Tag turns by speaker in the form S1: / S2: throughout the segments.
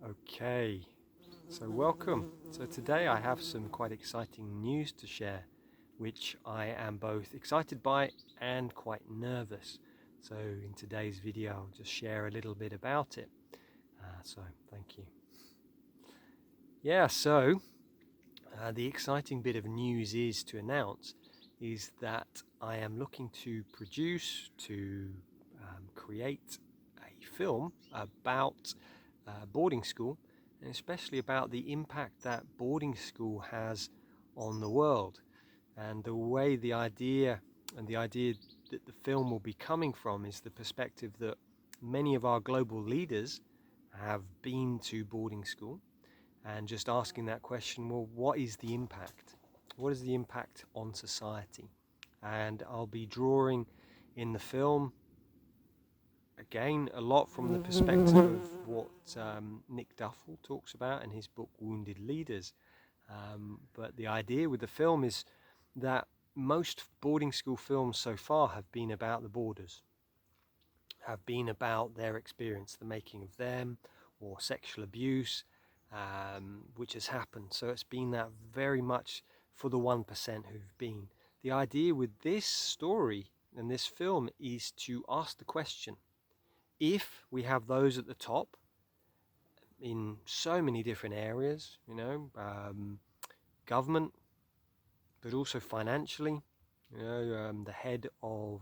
S1: Okay, so welcome. So today I have some quite exciting news to share, which I am both excited by and quite nervous. So in today's video, I'll just share a little bit about it. So thank you. The exciting bit of news is to announce is that I am looking to create a film about boarding school, and especially about the impact that boarding school has on the world, and the idea that the film will be coming from is the perspective that many of our global leaders have been to boarding school, and just asking that question, well, what is the impact? What is the impact on society? And I'll be drawing in the film again a lot from the perspective of what Nick Duffel talks about in his book Wounded Leaders. But the idea with the film is that most boarding school films so far have been about the boarders, have been about their experience, the making of them, or sexual abuse, which has happened. So it's been that very much for the 1% who've been. The idea with this story and this film is to ask the question, if we have those at the top in so many different areas, government, but also financially, the head of,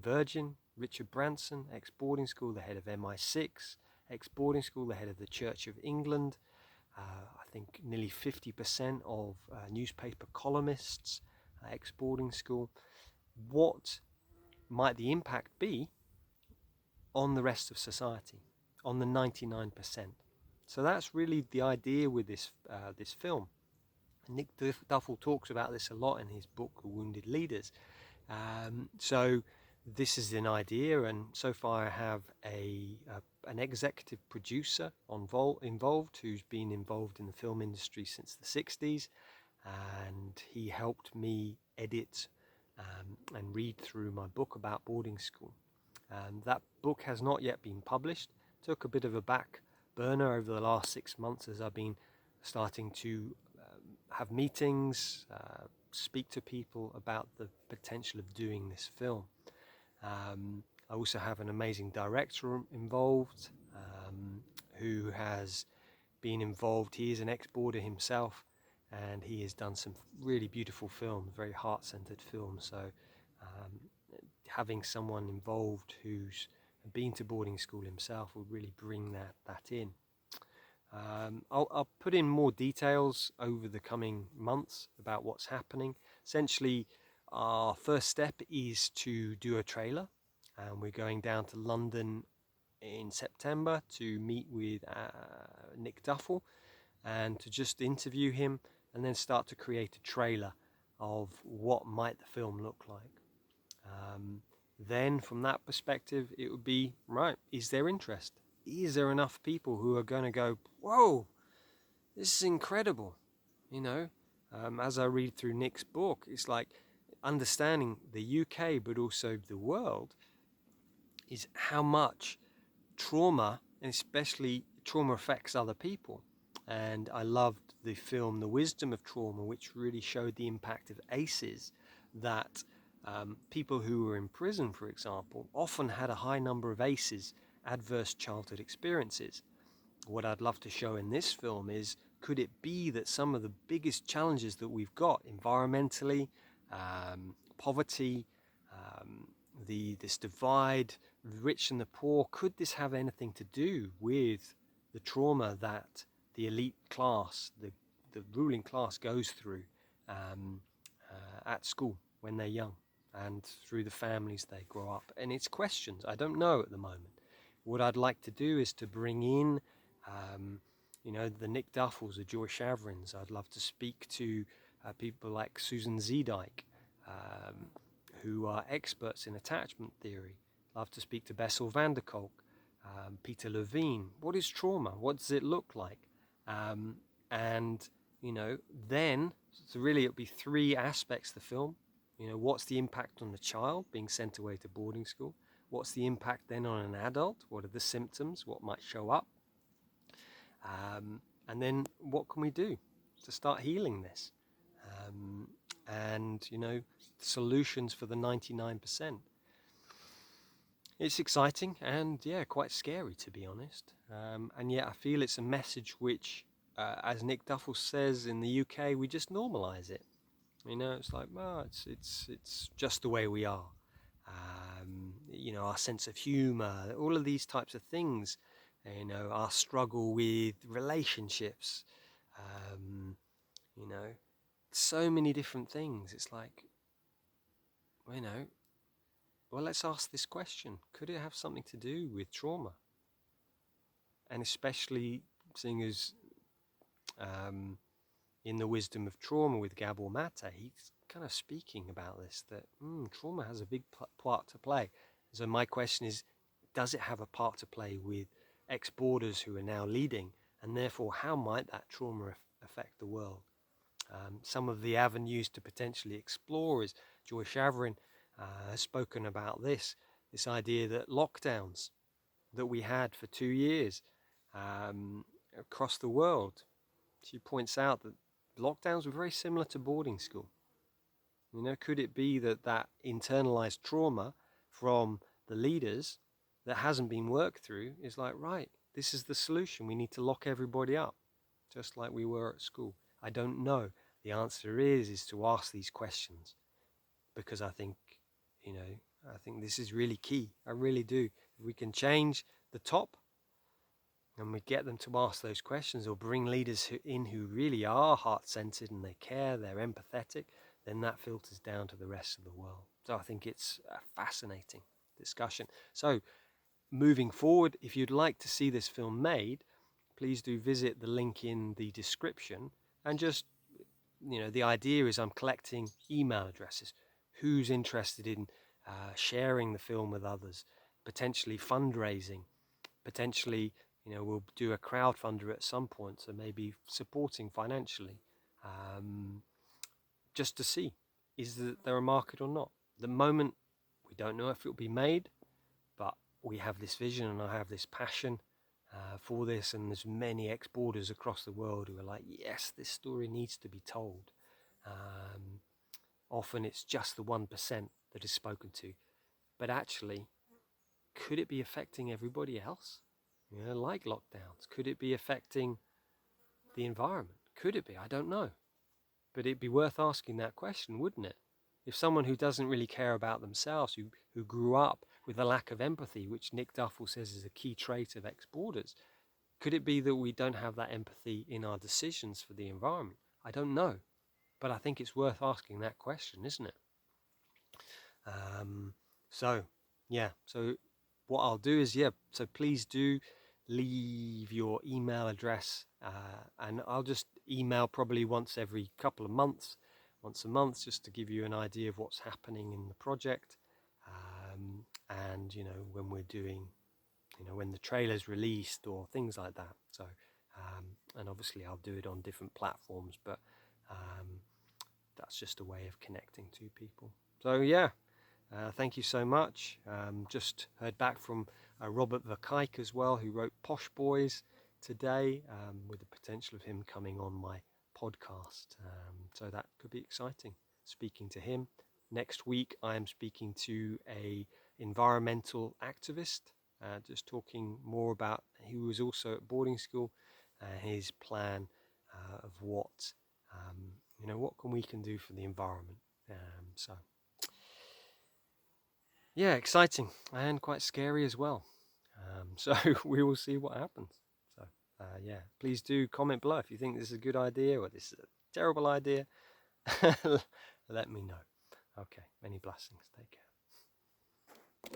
S1: Virgin, Richard Branson, ex-boarding school, the head of MI6, ex-boarding school, the head of the Church of England, I think nearly 50% of newspaper columnists, ex-boarding school. What might the impact be on the rest of society, on the 99%? So that's really the idea with this film. Nick Duffel talks about this a lot in his book Wounded Leaders. So this is an idea, and so far I have an executive producer involved who's been involved in the film industry since the 60s, and he helped me edit and read through my book about boarding school. That book has not yet been published. Took a bit of a back burner over the last 6 months as I've been starting to have meetings, speak to people about the potential of doing this film. I also have an amazing director involved, who has been involved. He is an ex-boarder himself, and he has done some really beautiful films, very heart-centered films. So having someone involved who's been to boarding school himself will really bring that in. I'll put in more details over the coming months about what's happening. Essentially, our first step is to do a trailer, and we're going down to London in September to meet with Nick Duffel and to just interview him, and then start to create a trailer of what might the film look like. Then from that perspective, it would be, right, is there interest? Is there enough people who are going to go, whoa, this is incredible? As I read through Nick's book, it's like understanding the UK, but also the world, is how much trauma, and especially trauma, affects other people. And I loved the film The Wisdom of Trauma, which really showed the impact of ACEs, that people who were in prison, for example, often had a high number of ACEs, adverse childhood experiences. What I'd love to show in this film is, could it be that some of the biggest challenges that we've got environmentally, poverty, this divide, the rich and the poor, could this have anything to do with the trauma that the elite class, the ruling class, goes through at school when they're young, and through the families they grow up? And it's questions I don't know at the moment. What I'd like to do is to bring in the Nick Duffels, the Joy Chavrins. I'd love to speak to people like Susan Zedike, who are experts in attachment theory. Love to speak to Bessel van der Kolk, Peter Levine. What is trauma? What does it look like? And then, so really it'll be three aspects of the film. What's the impact on the child being sent away to boarding school? What's the impact then on an adult? What are the symptoms? What might show up? And then what can we do to start healing this? Um, and, solutions for the 99%. It's exciting and, yeah, quite scary, to be honest. And yet I feel it's a message which, as Nick Duffel says in the UK, we just normalize it. It's like, well, it's just the way we are. Our sense of humor, all of these types of things, our struggle with relationships, um, you know, so many different things. It's like, you know, well, let's ask this question. Could it have something to do with trauma? And especially seeing as um, in the wisdom of trauma with Gabor Mate, he's kind of speaking about this, that trauma has a big part to play. So my question is, does it have a part to play with ex-boarders who are now leading? And therefore, how might that trauma affect the world? Some of the avenues to potentially explore is Joy Chavarin has spoken about this idea that lockdowns that we had for 2 years across the world, she points out that lockdowns were very similar to boarding school. Could it be that that internalized trauma from the leaders that hasn't been worked through is like, right, this is the solution. We need to lock everybody up, just like we were at school. I don't know. The answer is to ask these questions, because I think, I think this is really key. I really do. If we can change the top and we get them to ask those questions, or bring leaders who really are heart-centered and they care, they're empathetic, then that filters down to the rest of the world. So I think it's a fascinating discussion. So moving forward, if you'd like to see this film made, please do visit the link in the description. And just, the idea is I'm collecting email addresses. Who's interested in sharing the film with others, potentially fundraising, potentially, we'll do a crowdfunder at some point, so maybe supporting financially, just to see, is there a market or not? At the moment, we don't know if it'll be made, but we have this vision and I have this passion for this, and there's many ex-boarders across the world who are like, yes, this story needs to be told. Often it's just the 1% that is spoken to, but actually, could it be affecting everybody else? Like lockdowns. Could it be affecting the environment? Could it be? I don't know. But it'd be worth asking that question, wouldn't it? If someone who doesn't really care about themselves, who grew up with a lack of empathy, which Nick Duffel says is a key trait of ex-boarders, could it be that we don't have that empathy in our decisions for the environment? I don't know. But I think it's worth asking that question, isn't it? So, yeah. So what I'll do is, so please do leave your email address, and I'll just email probably once every couple of months, once a month, just to give you an idea of what's happening in the project. And, when we're doing, when the trailer's released or things like that. So, and obviously I'll do it on different platforms, but that's just a way of connecting to people. So, yeah. Thank you so much. Just heard back from Robert Verkijk as well, who wrote Posh Boys today, with the potential of him coming on my podcast. So that could be exciting, speaking to him. Next week, I am speaking to a environmental activist, just talking more about, he was also at boarding school, his plan of what, what we can do for the environment. So yeah, exciting and quite scary as well. So we will see what happens. So yeah, please do comment below if you think this is a good idea or this is a terrible idea. Let me know. Okay, many blessings. Take care.